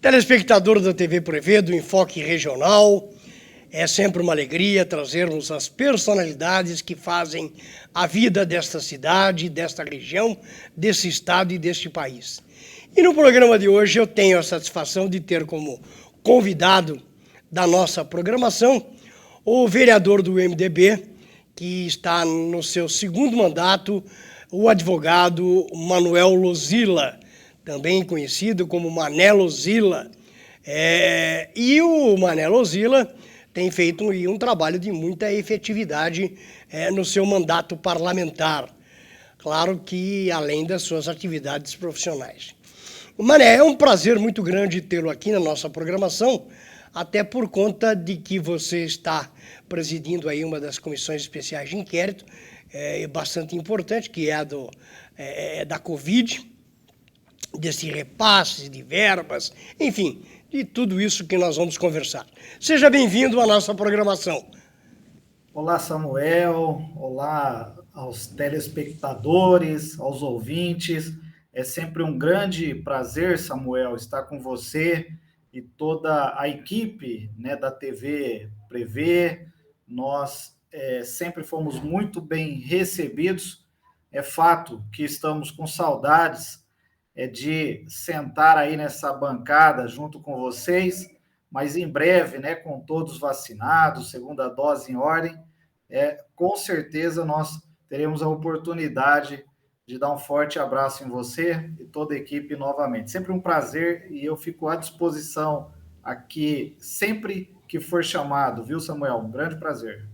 Telespectador da TV Prevê, do Enfoque Regional, é sempre uma alegria trazermos as personalidades que fazem a vida desta cidade, desta região, desse estado e deste país. E no programa de hoje eu tenho a satisfação de ter como convidado da nossa programação o vereador do MDB, que está no seu segundo mandato, o advogado Manuel Luzila, também conhecido como Mané Luzila. E o Mané Luzila tem feito um trabalho de muita efetividade no seu mandato parlamentar. Claro que além das suas atividades profissionais. Mané, é um prazer muito grande tê-lo aqui na nossa programação, até por conta de que você está presidindo aí uma das comissões especiais de inquérito, bastante importante, que é a da Covid, desse repasse de verbas, enfim, de tudo isso que nós vamos conversar. Seja bem-vindo à nossa programação. Olá, Samuel. Olá aos telespectadores, aos ouvintes. É sempre um grande prazer, Samuel, estar com você e toda a equipe, né, da TV Prevê. Nós sempre fomos muito bem recebidos. É fato que estamos com saudades de sentar aí nessa bancada junto com vocês, mas em breve, né, com todos vacinados, segunda dose em ordem, com certeza nós teremos a oportunidade de dar um forte abraço em você e toda a equipe novamente. Sempre um prazer e eu fico à disposição aqui sempre que for chamado, viu, Samuel? Um grande prazer.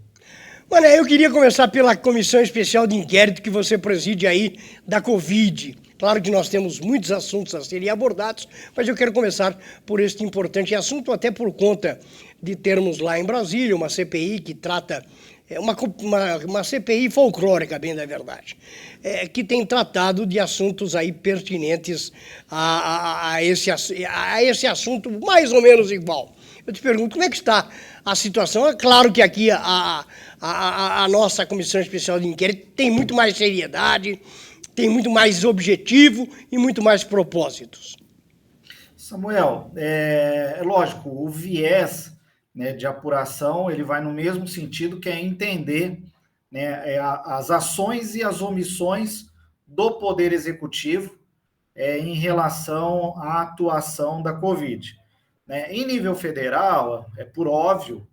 Olha, eu queria começar pela comissão especial de inquérito que você preside aí da Covid. Claro que nós temos muitos assuntos a serem abordados, mas eu quero começar por este importante assunto, até por conta de termos lá em Brasília uma CPI que trata, uma CPI folclórica, bem da verdade, que tem tratado de assuntos aí pertinentes a esse assunto mais ou menos igual. Eu te pergunto, como é que está a situação? É claro que aqui a nossa Comissão Especial de Inquérito tem muito mais seriedade, tem muito mais objetivo e muito mais propósitos. Samuel, é lógico, o viés, né, de apuração, ele vai no mesmo sentido, que é entender, né, as ações e as omissões do Poder Executivo em relação à atuação da Covid. Né? Em nível federal, por óbvio,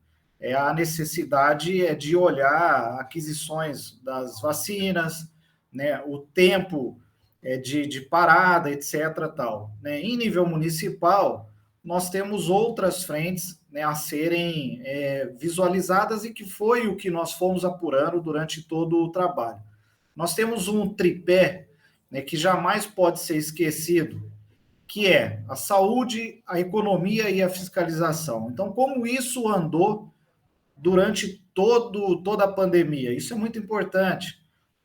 a necessidade de olhar aquisições das vacinas, né, o tempo de parada, etc. Tal. Né? Em nível municipal, nós temos outras frentes, né, a serem visualizadas e que foi o que nós fomos apurando durante todo o trabalho. Nós temos um tripé, né, que jamais pode ser esquecido, que é a saúde, a economia e a fiscalização. Então, como isso andou durante toda a pandemia? Isso é muito importante.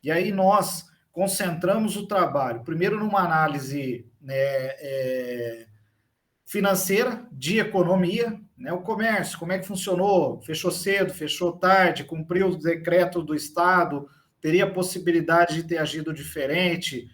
E aí nós concentramos o trabalho, primeiro numa análise, né, financeira, de economia, né, o comércio, como é que funcionou, fechou cedo, fechou tarde, cumpriu o decreto do Estado, teria possibilidade de ter agido diferente,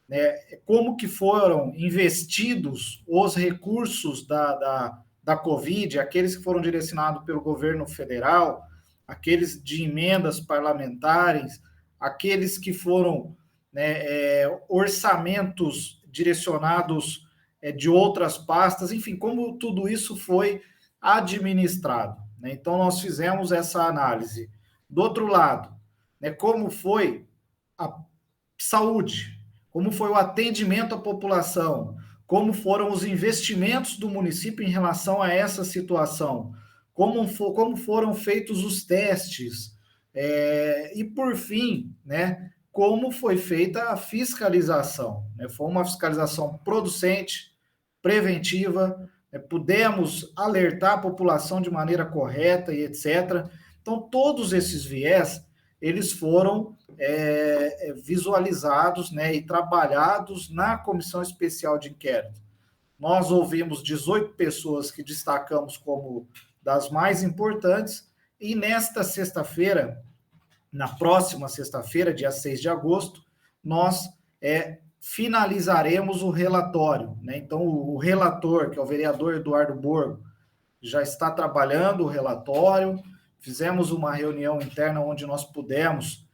né, como que foram investidos os recursos da Covid, aqueles que foram direcionados pelo governo federal, aqueles de emendas parlamentares, aqueles que foram, né, orçamentos direcionados de outras pastas, enfim, como tudo isso foi administrado. Né? Então, nós fizemos essa análise. Do outro lado, né, como foi a saúde, como foi o atendimento à população, como foram os investimentos do município em relação a essa situação, como foram feitos os testes, e, por fim, né, como foi feita a fiscalização. Né? Foi uma fiscalização producente, preventiva, né? Pudemos alertar a população de maneira correta e etc. Então, todos esses viés, eles foram visualizados, né, e trabalhados na Comissão Especial de Inquérito. Nós ouvimos 18 pessoas que destacamos como das mais importantes, e nesta sexta-feira, na próxima sexta-feira, dia 6 de agosto, nós finalizaremos o relatório, né? Então, o relator, que é o vereador Eduardo Borgo, já está trabalhando o relatório. Fizemos uma reunião interna onde nós pudemos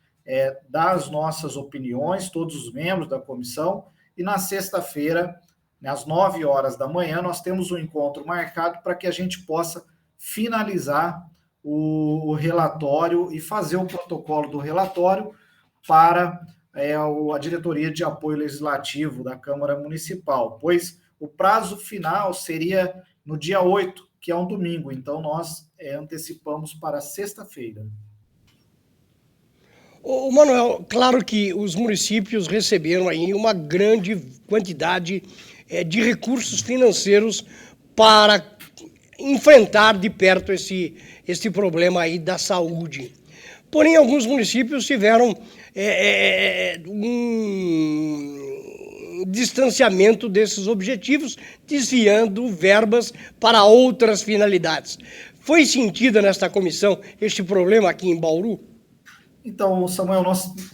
dar as nossas opiniões, todos os membros da comissão, e na sexta-feira, às 9 horas da manhã, nós temos um encontro marcado para que a gente possa finalizar o relatório e fazer o protocolo do relatório para a Diretoria de Apoio Legislativo da Câmara Municipal, pois o prazo final seria no dia 8, que é um domingo, então nós antecipamos para sexta-feira. Ô, Manuel, claro que os municípios receberam aí uma grande quantidade de recursos financeiros para enfrentar de perto esse problema aí da saúde. Porém, alguns municípios tiveram um distanciamento desses objetivos, desviando verbas para outras finalidades. Foi sentida nesta comissão este problema aqui em Bauru? Então, Samuel,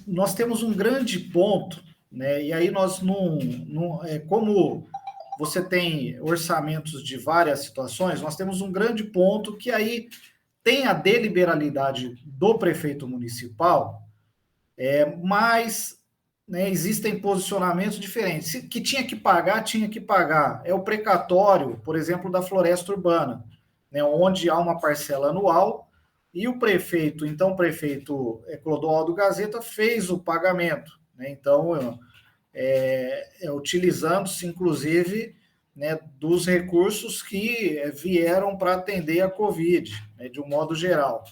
nós temos um grande ponto, né? E aí nós como você tem orçamentos de várias situações, nós temos um grande ponto que aí tem a deliberalidade do prefeito municipal, mas né, existem posicionamentos diferentes. Que tinha que pagar, tinha que pagar. É o precatório, por exemplo, da floresta urbana, né, onde há uma parcela anual e o prefeito, então o prefeito Clodoaldo Gazeta, fez o pagamento. Né, então, utilizando-se, inclusive, né, dos recursos que vieram para atender a Covid, né, de um modo geral.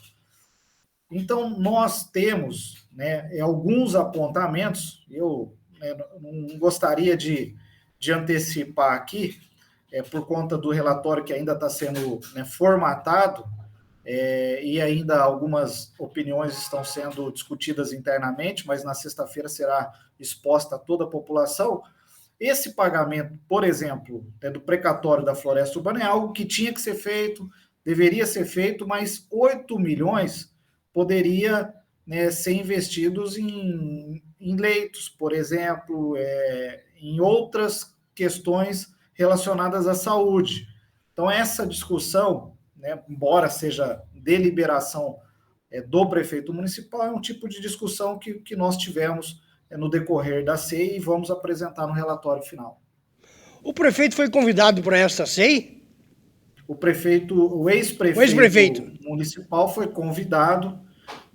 Então, nós temos né, alguns apontamentos, eu não gostaria de antecipar aqui, por conta do relatório que ainda está sendo formatado, e ainda algumas opiniões estão sendo discutidas internamente, mas na sexta-feira será exposta a toda a população. Esse pagamento, por exemplo, do precatório da floresta urbana é algo que tinha que ser feito, deveria ser feito, mas 8 milhões poderia ser investidos em leitos, por exemplo, em outras questões relacionadas à saúde. Então, essa discussão, né, embora seja deliberação do prefeito municipal, é um tipo de discussão que nós tivemos no decorrer da CEI e vamos apresentar no relatório final. O prefeito foi convidado para esta CEI? O ex-prefeito municipal foi convidado,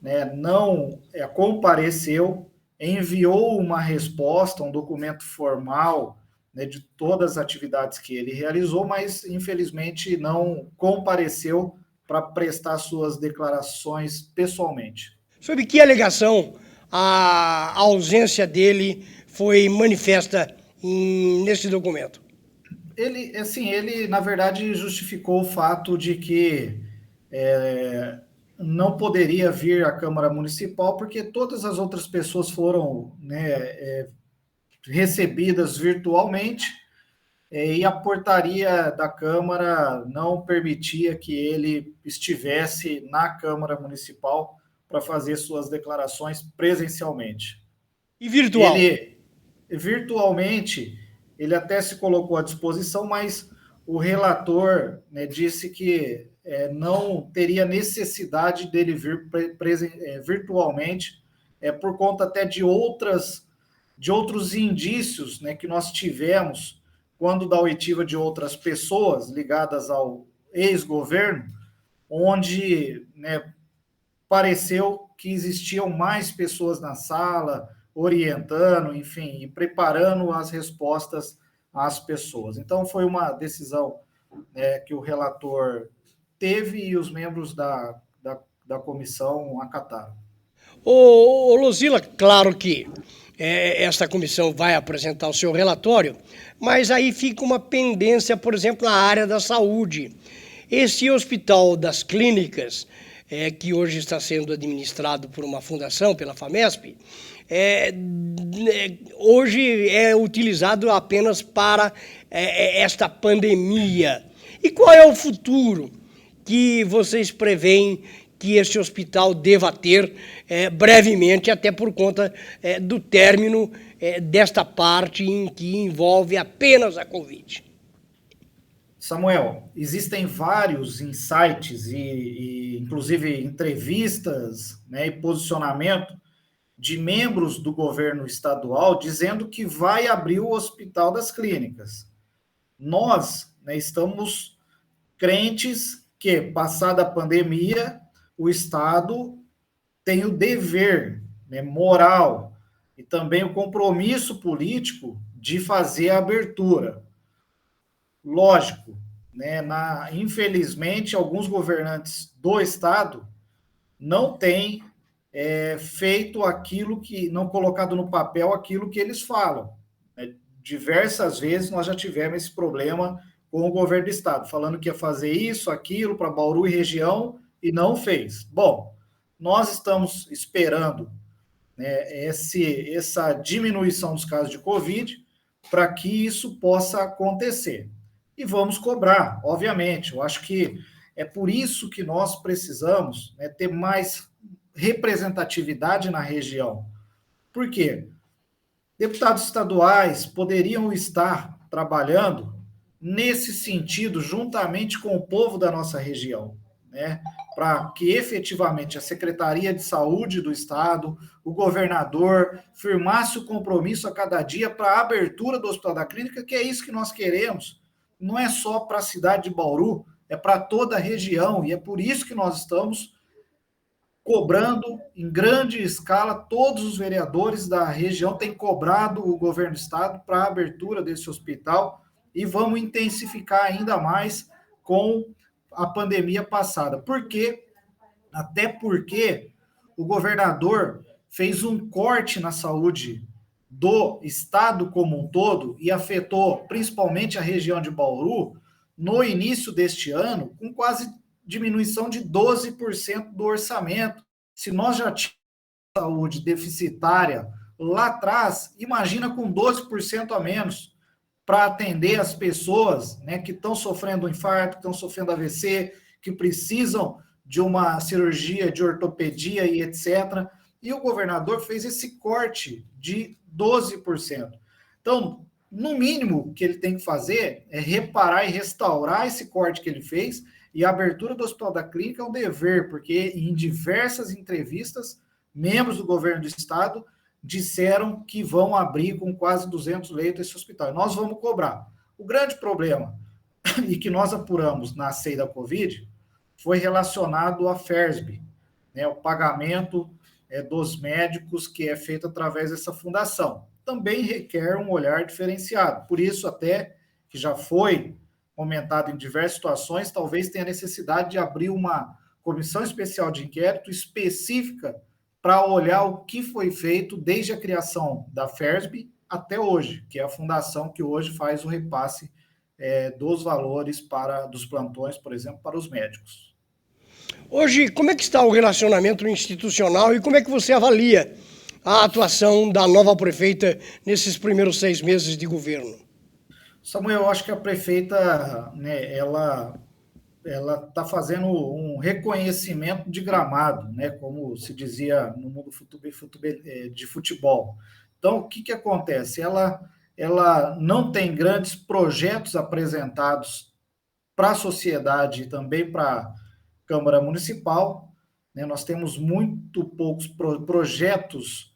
né, não compareceu, enviou uma resposta, um documento formal, né, de todas as atividades que ele realizou, mas infelizmente não compareceu para prestar suas declarações pessoalmente. Sobre que alegação a ausência dele foi manifesta nesse documento? Ele, na verdade, justificou o fato de que não poderia vir à Câmara Municipal porque todas as outras pessoas foram recebidas virtualmente e a portaria da Câmara não permitia que ele estivesse na Câmara Municipal para fazer suas declarações presencialmente. E virtual? Virtualmente, ele até se colocou à disposição, mas o relator disse que não teria necessidade dele vir virtualmente, por conta até de outros indícios que nós tivemos quando da oitiva de outras pessoas ligadas ao ex-governo, onde pareceu que existiam mais pessoas na sala, orientando, enfim, e preparando as respostas às pessoas. Então, foi uma decisão que o relator teve e os membros da comissão acataram. Ô Luzila, claro que esta comissão vai apresentar o seu relatório, mas aí fica uma pendência, por exemplo, na área da saúde. Esse hospital das clínicas, que hoje está sendo administrado por uma fundação, pela FAMESP, hoje é utilizado apenas para esta pandemia. E qual é o futuro que vocês preveem que este hospital deva ter brevemente, até por conta do término desta parte em que envolve apenas a Covid? Samuel, existem vários insights inclusive entrevistas, né, e posicionamento de membros do governo estadual dizendo que vai abrir o Hospital das Clínicas. Nós, né, estamos crentes que, passada a pandemia, o Estado tem o dever, né, moral e também o compromisso político de fazer a abertura. Lógico, né, infelizmente, alguns governantes do Estado não têm feito aquilo que, não colocado no papel aquilo que eles falam. Né? Diversas vezes nós já tivemos esse problema com o governo do Estado, falando que ia fazer isso, aquilo para Bauru e região e não fez. Bom, nós estamos esperando, né, essa diminuição dos casos de Covid para que isso possa acontecer. E vamos cobrar, obviamente. Eu acho que é por isso que nós precisamos, né, ter mais representatividade na região. Por quê? Deputados estaduais poderiam estar trabalhando nesse sentido, juntamente com o povo da nossa região, né? Para que efetivamente a Secretaria de Saúde do Estado, o governador, firmasse o compromisso a cada dia para a abertura do Hospital da Clínica, que é isso que nós queremos. Não é só para a cidade de Bauru, é para toda a região, e é por isso que nós estamos cobrando em grande escala, todos os vereadores da região têm cobrado o governo do estado para a abertura desse hospital e vamos intensificar ainda mais com a pandemia passada. Por quê? Até porque o governador fez um corte na saúde do estado como um todo e afetou principalmente a região de Bauru no início deste ano, com quase diminuição de 12% do orçamento. Se nós já tínhamos saúde deficitária lá atrás, imagina com 12% a menos para atender as pessoas, né, que estão sofrendo um infarto, que estão sofrendo AVC, que precisam de uma cirurgia de ortopedia e etc. E o governador fez esse corte de 12%. Então, no mínimo, o que ele tem que fazer é reparar e restaurar esse corte que ele fez. E a abertura do Hospital da Clínica é um dever, porque em diversas entrevistas, membros do governo do estado disseram que vão abrir com quase 200 leitos esse hospital. E nós vamos cobrar. O grande problema, e que nós apuramos na CEI da Covid, foi relacionado à FERSB, né, o pagamento dos médicos que é feito através dessa fundação. Também requer um olhar diferenciado. Por isso, até que já foi comentado em diversas situações, talvez tenha necessidade de abrir uma comissão especial de inquérito específica para olhar o que foi feito desde a criação da FERSB até hoje, que é a fundação que hoje faz o repasse dos valores dos plantões, por exemplo, para os médicos. Hoje, como é que está o relacionamento institucional e como é que você avalia a atuação da nova prefeita nesses primeiros 6 meses de governo? Samuel, eu acho que a prefeita, né, ela está fazendo um reconhecimento de gramado, né, como se dizia no mundo de futebol. Então, o que acontece? Ela não tem grandes projetos apresentados para a sociedade e também para a Câmara Municipal, né? Nós temos muito poucos projetos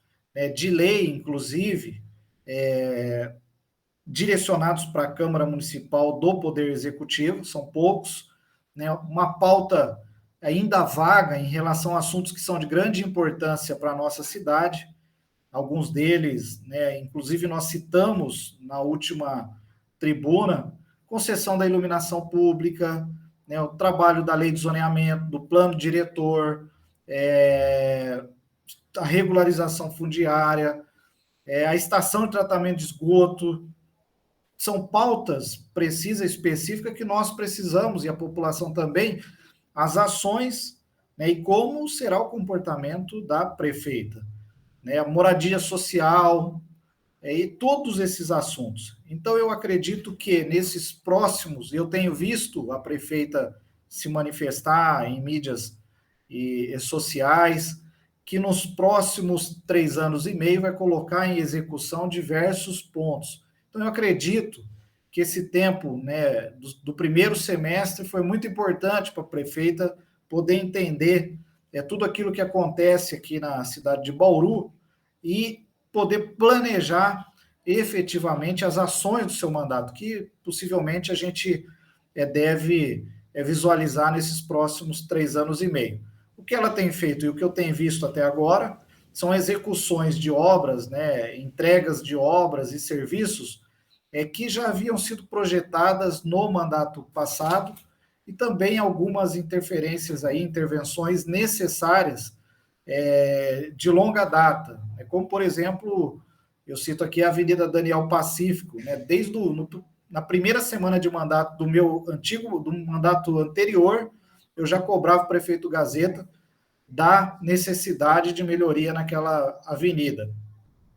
de lei, inclusive, direcionados para a Câmara Municipal do Poder Executivo, são poucos, né? Uma pauta ainda vaga em relação a assuntos que são de grande importância para a nossa cidade, alguns deles, né, inclusive nós citamos na última tribuna, concessão da iluminação pública, né, o trabalho da lei de zoneamento, do plano diretor, a regularização fundiária, a estação de tratamento de esgoto. São pautas precisas, específicas, que nós precisamos, e a população também, as ações, né, e como será o comportamento da prefeita, né, a moradia social, e todos esses assuntos. Então, eu acredito que nesses próximos, eu tenho visto a prefeita se manifestar em mídias sociais, que nos próximos 3 anos e meio vai colocar em execução diversos pontos. Então, eu acredito que esse tempo, né, do primeiro semestre foi muito importante para a prefeita poder entender tudo aquilo que acontece aqui na cidade de Bauru e poder planejar efetivamente as ações do seu mandato, que possivelmente a gente deve visualizar nesses próximos 3 anos e meio. O que ela tem feito e o que eu tenho visto até agora são execuções de obras, né, entregas de obras e serviços que já haviam sido projetadas no mandato passado e também algumas interferências aí, intervenções necessárias de longa data, como por exemplo, eu cito aqui a Avenida Daniel Pacífico, né, na primeira semana de mandato do mandato anterior, eu já cobrava o prefeito Gazeta da necessidade de melhoria naquela avenida.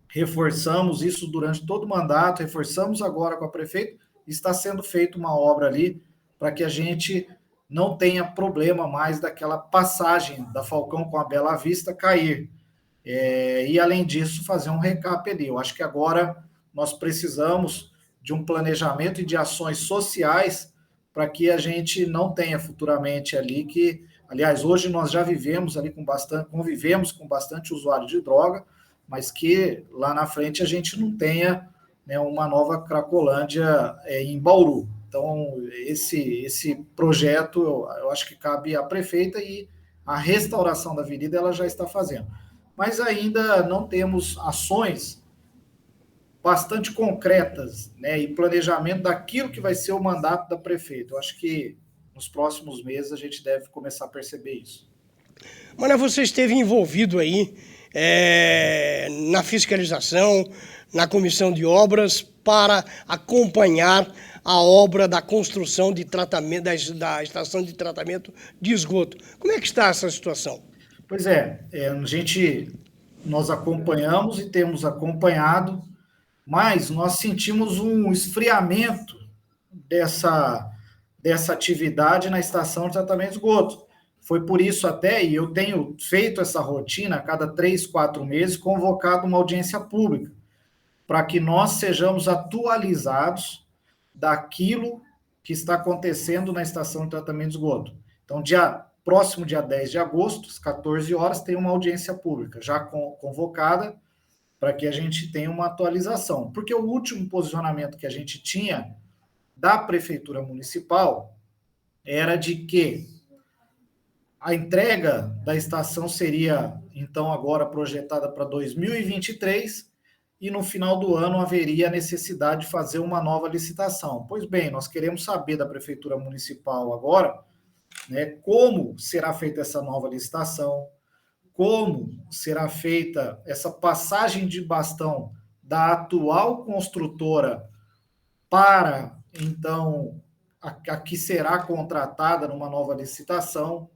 Reforçamos isso durante todo o mandato, reforçamos agora com a prefeita, está sendo feita uma obra ali para que a gente não tenha problema mais daquela passagem da Falcão com a Bela Vista cair. E, além disso, fazer um recap ali. Eu acho que agora nós precisamos de um planejamento e de ações sociais para que a gente não tenha futuramente ali que, aliás, hoje nós já convivemos com bastante usuário de droga, mas que lá na frente a gente não tenha, né, uma nova Cracolândia em Bauru. Então, esse projeto, eu acho que cabe à prefeita e a restauração da avenida ela já está fazendo. Mas ainda não temos ações bastante concretas, né, e planejamento daquilo que vai ser o mandato da prefeita. Eu acho que nos próximos meses a gente deve começar a perceber isso. Mas você esteve envolvido aí na fiscalização, na comissão de obras, para acompanhar a obra da construção de tratamento, da estação de tratamento de esgoto. Como é que está essa situação? Pois nós acompanhamos e temos acompanhado, mas nós sentimos um esfriamento dessa atividade na estação de tratamento de esgoto. Foi por isso até, e eu tenho feito essa rotina a cada 3, 4 meses, convocado uma audiência pública, para que nós sejamos atualizados daquilo que está acontecendo na estação de tratamento de esgoto. Então, próximo dia 10 de agosto, às 14 horas, tem uma audiência pública já convocada para que a gente tenha uma atualização. Porque o último posicionamento que a gente tinha da Prefeitura Municipal era de que a entrega da estação seria, então, agora projetada para 2023 e no final do ano haveria a necessidade de fazer uma nova licitação. Pois bem, nós queremos saber da Prefeitura Municipal agora, né, como será feita essa nova licitação, como será feita essa passagem de bastão da atual construtora para, então, a que será contratada numa nova licitação,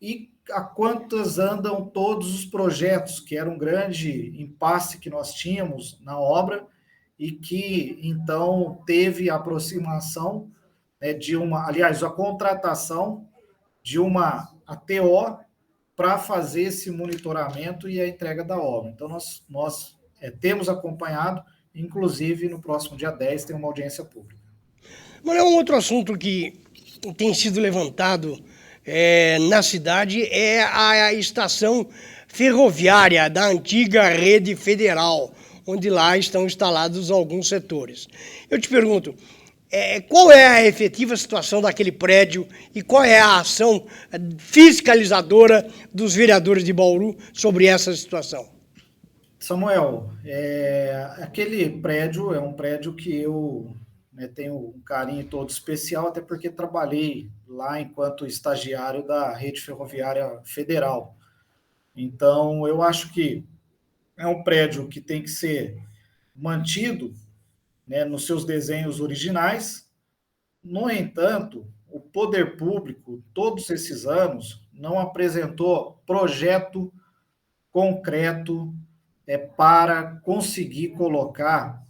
e a quantas andam todos os projetos, que era um grande impasse que nós tínhamos na obra, e que, então, teve a aproximação a contratação de uma ATO para fazer esse monitoramento e a entrega da obra. Então, nós temos acompanhado, inclusive, no próximo dia 10 tem uma audiência pública. Mas é um outro assunto que tem sido levantado na cidade, é a estação ferroviária da antiga rede federal, onde lá estão instalados alguns setores. Eu te pergunto, qual é a efetiva situação daquele prédio e qual é a ação fiscalizadora dos vereadores de Bauru sobre essa situação? Samuel, aquele prédio é um prédio que eu tenho um carinho todo especial, até porque trabalhei lá enquanto estagiário da Rede Ferroviária Federal. Então, eu acho que é um prédio que tem que ser mantido, né, nos seus desenhos originais. No entanto, o poder público, todos esses anos, não apresentou projeto concreto para conseguir colocar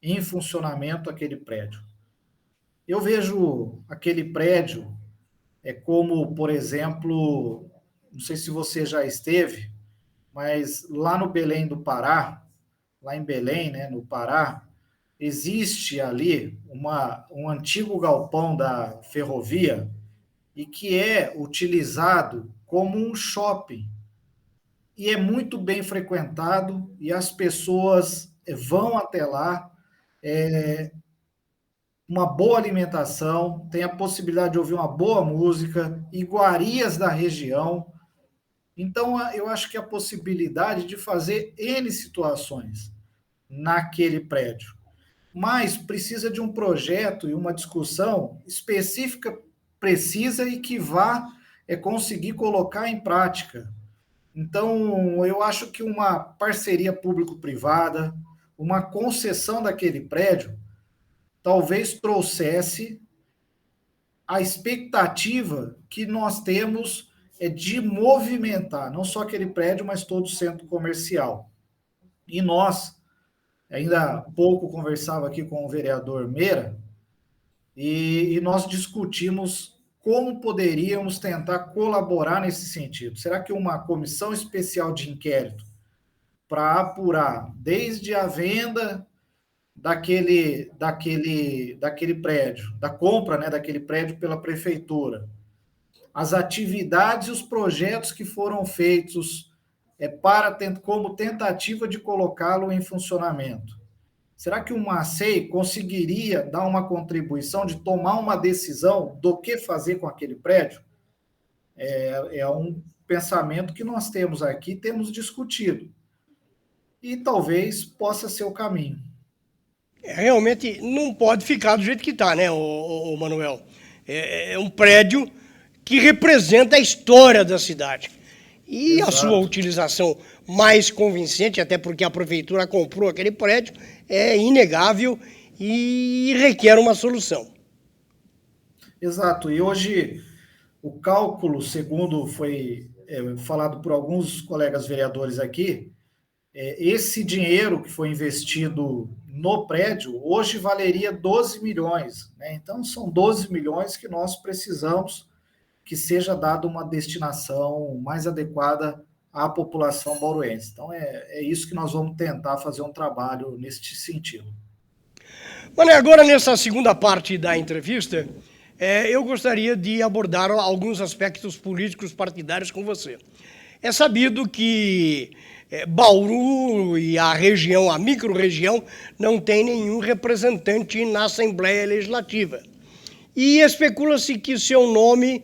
em funcionamento aquele prédio. Eu vejo aquele prédio como, por exemplo, não sei se você já esteve, mas lá no Belém do Pará, lá em Belém, né, no Pará, existe ali um antigo galpão da ferrovia e que é utilizado como um shopping. E é muito bem frequentado e as pessoas vão até lá, uma boa alimentação, tem a possibilidade de ouvir uma boa música, iguarias da região. Então, eu acho que a possibilidade de fazer N situações naquele prédio. Mas precisa de um projeto e uma discussão específica, precisa e que vá conseguir colocar em prática. Então, eu acho que uma parceria público-privada, uma concessão daquele prédio, talvez trouxesse a expectativa que nós temos de movimentar, não só aquele prédio, mas todo o centro comercial. E nós, ainda há pouco conversava aqui com o vereador Meira, e nós discutimos como poderíamos tentar colaborar nesse sentido. Será que uma comissão especial de inquérito para apurar desde a venda daquele prédio, da compra, né, daquele prédio pela prefeitura, as atividades e os projetos que foram feitos como tentativa de colocá-lo em funcionamento. Será que uma SEI conseguiria dar uma contribuição de tomar uma decisão do que fazer com aquele prédio? É um pensamento que nós temos aqui, temos discutido. E talvez possa ser o caminho. Realmente não pode ficar do jeito que está, né, o Manuel? É um prédio que representa a história da cidade. E Exato. A sua utilização mais convincente, até porque a prefeitura comprou aquele prédio, é inegável e requer uma solução. Exato. E hoje o cálculo, segundo foi falado por alguns colegas vereadores aqui, esse dinheiro que foi investido no prédio, hoje valeria 12 milhões. Né? Então, são 12 milhões que nós precisamos que seja dada uma destinação mais adequada à população bauruense. Então, é isso que nós vamos tentar fazer um trabalho neste sentido. Mano, agora nessa segunda parte da entrevista, eu gostaria de abordar alguns aspectos políticos partidários com você. É sabido que Bauru e a região, a micro-região, não tem nenhum representante na Assembleia Legislativa. E especula-se que seu nome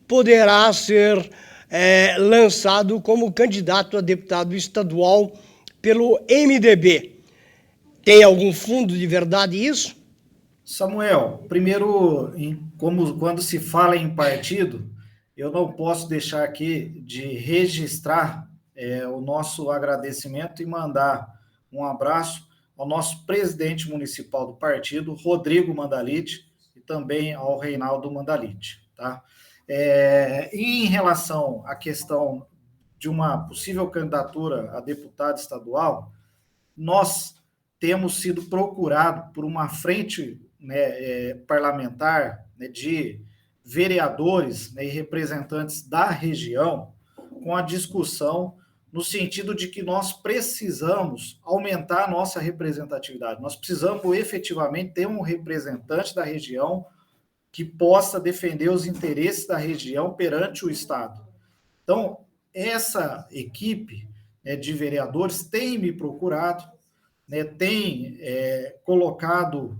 poderá ser lançado como candidato a deputado estadual pelo MDB. Tem algum fundo de verdade isso? Samuel, primeiro, quando se fala em partido, eu não posso deixar aqui de registrar o nosso agradecimento e mandar um abraço ao nosso presidente municipal do partido, Rodrigo Mandalite, e também ao Reinaldo Mandalite. Tá? Em relação à questão de uma possível candidatura a deputado estadual, nós temos sido procurados por uma frente parlamentar de vereadores e representantes da região com a discussão no sentido de que nós precisamos aumentar a nossa representatividade. Nós precisamos efetivamente ter um representante da região que possa defender os interesses da região perante o Estado. Então, essa equipe de vereadores tem me procurado, tem colocado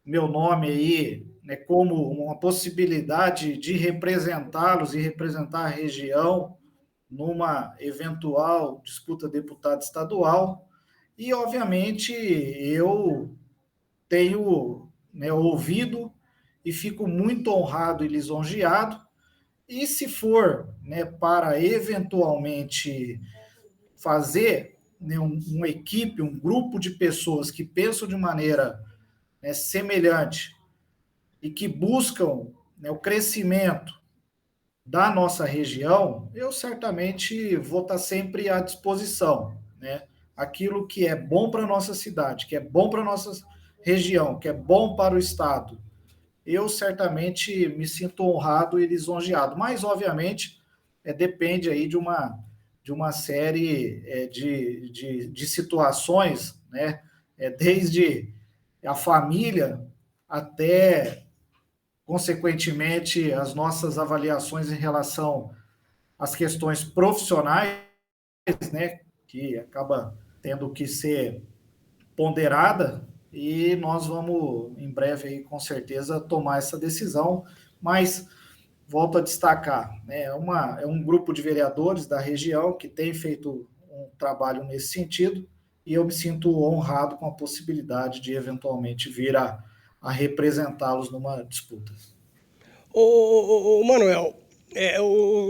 meu nome aí como uma possibilidade de representá-los e representar a região numa eventual disputa deputado estadual. E, obviamente, eu tenho ouvido e fico muito honrado e lisonjeado. E se for para eventualmente fazer uma equipe, um grupo de pessoas que pensam de maneira semelhante e que buscam o crescimento da nossa região, eu certamente vou estar sempre à disposição. Aquilo que é bom para a nossa cidade, que é bom para a nossa região, que é bom para o Estado, eu certamente me sinto honrado e lisonjeado. Mas, obviamente, depende aí de uma de uma série de situações, né? Desde a família até, consequentemente, as nossas avaliações em relação às questões profissionais, né? Que acaba tendo que ser ponderada, e nós vamos, em breve, aí, com certeza, tomar essa decisão, mas volto a destacar, né, é um grupo de vereadores da região que tem feito um trabalho nesse sentido, e eu me sinto honrado com a possibilidade de, eventualmente, vir a representá-los numa disputa. Ô Manuel,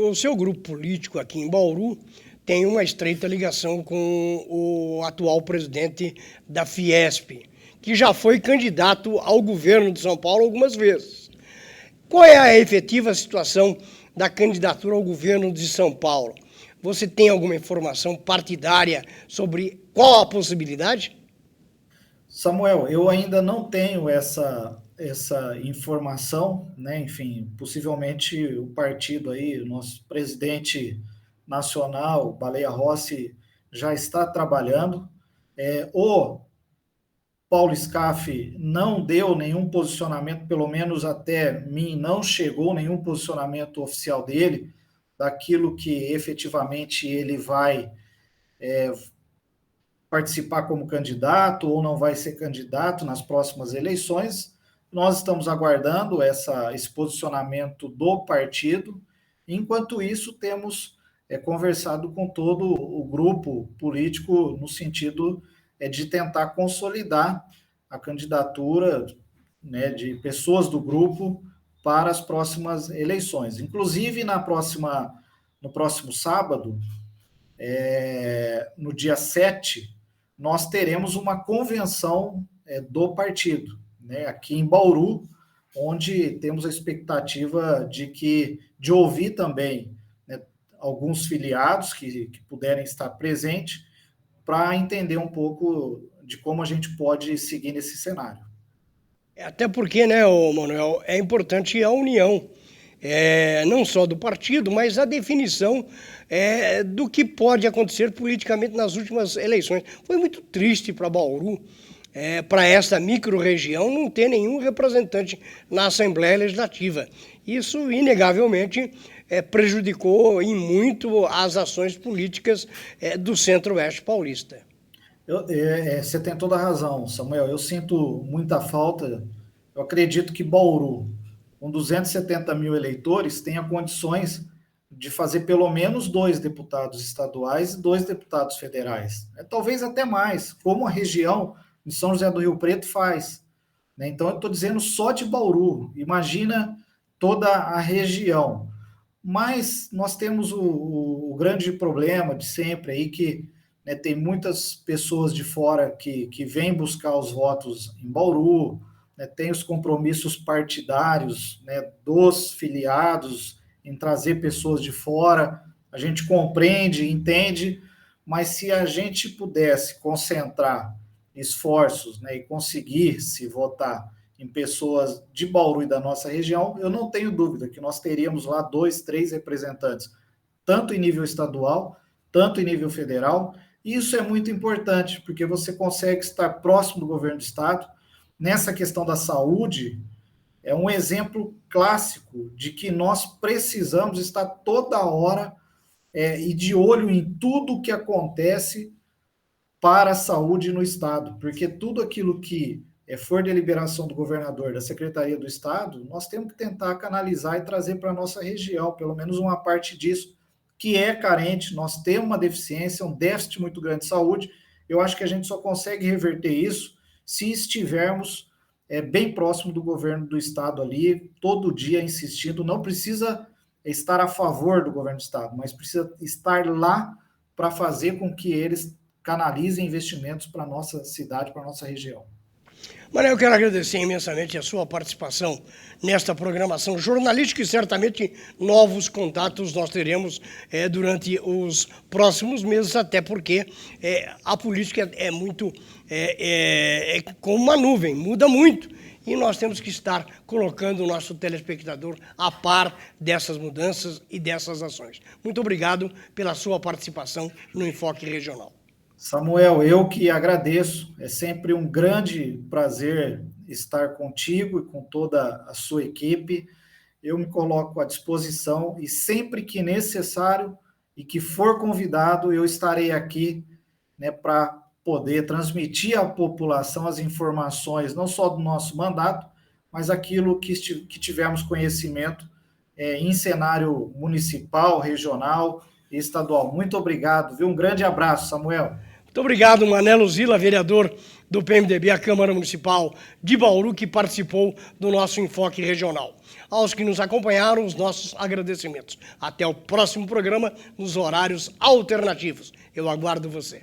o seu grupo político aqui em Bauru tem uma estreita ligação com o atual presidente da Fiesp, que já foi candidato ao governo de São Paulo algumas vezes. Qual é a efetiva situação da candidatura ao governo de São Paulo? Você tem alguma informação partidária sobre qual a possibilidade? Samuel, eu ainda não tenho essa informação, né? Enfim, possivelmente o partido aí, o nosso presidente nacional, Baleia Rossi, já está trabalhando. O Paulo Scaff não deu nenhum posicionamento, pelo menos até mim, não chegou nenhum posicionamento oficial dele, daquilo que efetivamente ele vai participar como candidato ou não vai ser candidato nas próximas eleições. Nós estamos aguardando esse posicionamento do partido. Enquanto isso, temos conversado com todo o grupo político no sentido de tentar consolidar a candidatura, né, de pessoas do grupo para as próximas eleições. Inclusive, no próximo sábado, no dia 7, nós teremos uma convenção do partido, né, aqui em Bauru, onde temos a expectativa de ouvir também, né, alguns filiados que puderem estar presentes, para entender um pouco de como a gente pode seguir nesse cenário. Até porque, né, Manuel, é importante a união, não só do partido, mas a definição do que pode acontecer politicamente nas últimas eleições. Foi muito triste para Bauru, para essa micro-região, não ter nenhum representante na Assembleia Legislativa. Isso, inegavelmente, prejudicou em muito as ações políticas do Centro-Oeste paulista. Você tem toda a razão, Samuel. Eu sinto muita falta. Eu acredito que Bauru, com 270 mil eleitores, tenha condições de fazer pelo menos 2 deputados estaduais e 2 deputados federais. Talvez até mais, como a região de São José do Rio Preto faz, né? Então, eu estou dizendo só de Bauru. Imagina toda a região. Mas nós temos o grande problema de sempre aí, que, né, tem muitas pessoas de fora que vêm buscar os votos em Bauru, né, tem os compromissos partidários, né, dos filiados em trazer pessoas de fora. A gente compreende, entende, mas se a gente pudesse concentrar esforços, né, e conseguir se votar em pessoas de Bauru e da nossa região, eu não tenho dúvida que nós teríamos lá 2, 3 representantes, tanto em nível estadual, tanto em nível federal. E isso é muito importante, porque você consegue estar próximo do governo do estado. Nessa questão da saúde, é um exemplo clássico de que nós precisamos estar toda hora e de olho em tudo que acontece para a saúde no estado, porque tudo aquilo que for deliberação do governador, da Secretaria do Estado, nós temos que tentar canalizar e trazer para a nossa região, pelo menos uma parte disso, que é carente. Nós temos uma deficiência, um déficit muito grande de saúde. Eu acho que a gente só consegue reverter isso se estivermos bem próximo do governo do estado ali, todo dia insistindo. Não precisa estar a favor do governo do estado, mas precisa estar lá para fazer com que eles canalizem investimentos para a nossa cidade, para a nossa região. Manuel, eu quero agradecer imensamente a sua participação nesta programação jornalística, e certamente novos contatos nós teremos durante os próximos meses, até porque a política é muito como uma nuvem, muda muito. e nós temos que estar colocando o nosso telespectador a par dessas mudanças e dessas ações. Muito obrigado pela sua participação no Enfoque Regional. Samuel, eu que agradeço. É sempre um grande prazer estar contigo e com toda a sua equipe. Eu me coloco à disposição e sempre que necessário e que for convidado, eu estarei aqui, né, para poder transmitir à população as informações, não só do nosso mandato, mas aquilo que tivermos conhecimento em cenário municipal, regional e estadual. Muito obrigado, viu? Um grande abraço, Samuel. Muito obrigado, Manelo Zila, vereador do PMDB, a Câmara Municipal de Bauru, que participou do nosso Enfoque Regional. Aos que nos acompanharam, os nossos agradecimentos. Até o próximo programa, nos horários alternativos. Eu aguardo você.